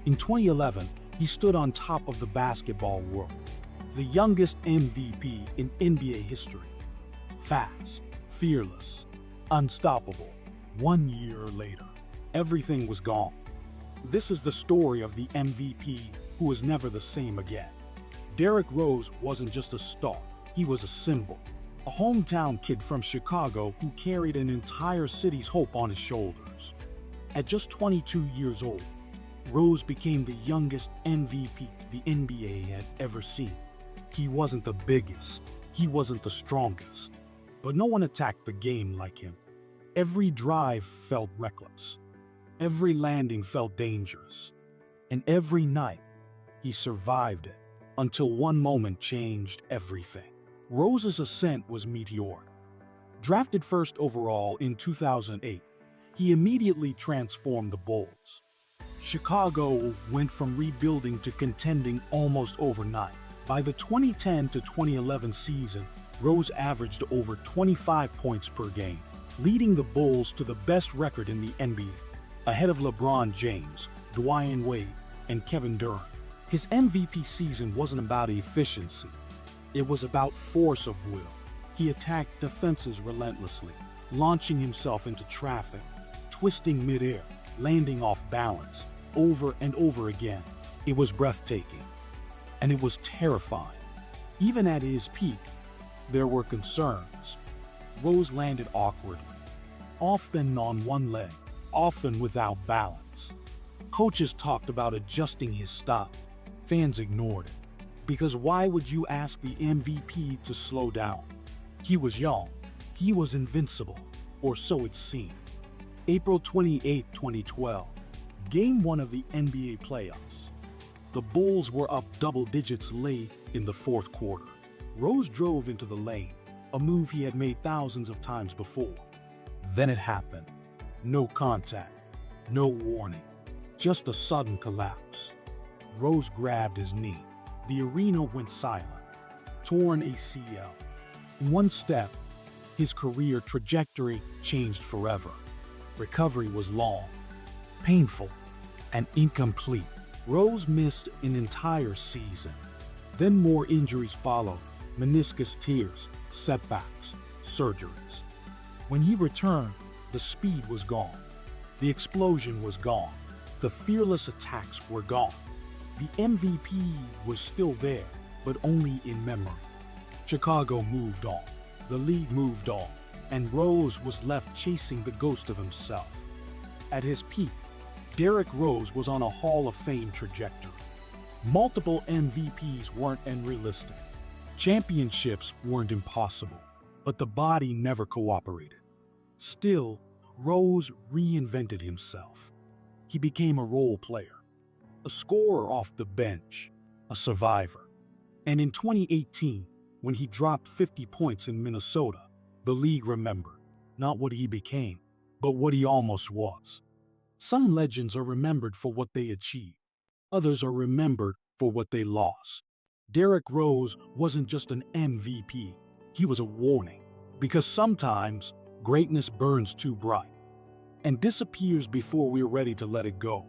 In 2011, he stood on top of the basketball world, the youngest MVP in NBA history. Fast, fearless, unstoppable. 1 year later, everything was gone. This is the story of the MVP who was never the same again. Derrick Rose wasn't just a star, he was a symbol. A hometown kid from Chicago who carried an entire city's hope on his shoulders. At just 22 years old, Rose became the youngest MVP the NBA had ever seen. He wasn't the biggest, he wasn't the strongest, but no one attacked the game like him. Every drive felt reckless, every landing felt dangerous, and every night he survived it until one moment changed everything. Rose's ascent was meteoric. Drafted first overall in 2008, he immediately transformed the Bulls. Chicago went from rebuilding to contending almost overnight. By the 2010 to 2011 season, Rose averaged over 25 points per game, leading the Bulls to the best record in the NBA, ahead of LeBron James, Dwyane Wade, and Kevin Durant. His MVP season wasn't about efficiency. It was about force of will. He attacked defenses relentlessly, launching himself into traffic, twisting midair, landing off balance, over and over again. It was breathtaking, and it was terrifying. Even at his peak, there were concerns. Rose landed awkwardly, often on one leg, often without balance. Coaches talked about adjusting his style. Fans ignored it. Because why would you ask the MVP to slow down? He was young. He was invincible, or so it seemed. April 28, 2012, Game 1 of the NBA playoffs. The Bulls were up double digits late in the fourth quarter. Rose drove into the lane, a move he had made thousands of times before. Then it happened. No contact, no warning, just a sudden collapse. Rose grabbed his knee. The arena went silent. Torn ACL. In one step, his career trajectory changed forever. Recovery was long, painful, and incomplete. Rose missed an entire season. Then more injuries followed: meniscus tears, setbacks, surgeries. When he returned, the speed was gone. The explosion was gone. The fearless attacks were gone. The MVP was still there, but only in memory. Chicago moved on. The league moved on. And Rose was left chasing the ghost of himself. At his peak, Derrick Rose was on a Hall of Fame trajectory. Multiple MVPs weren't unrealistic. Championships weren't impossible, but the body never cooperated. Still, Rose reinvented himself. He became a role player, a scorer off the bench, a survivor. And in 2018, when he dropped 50 points in Minnesota, the league remembered not what he became, but what he almost was. Some legends are remembered for what they achieved. Others are remembered for what they lost. Derrick Rose wasn't just an MVP, he was a warning. Because sometimes greatness burns too bright and disappears before we're ready to let it go.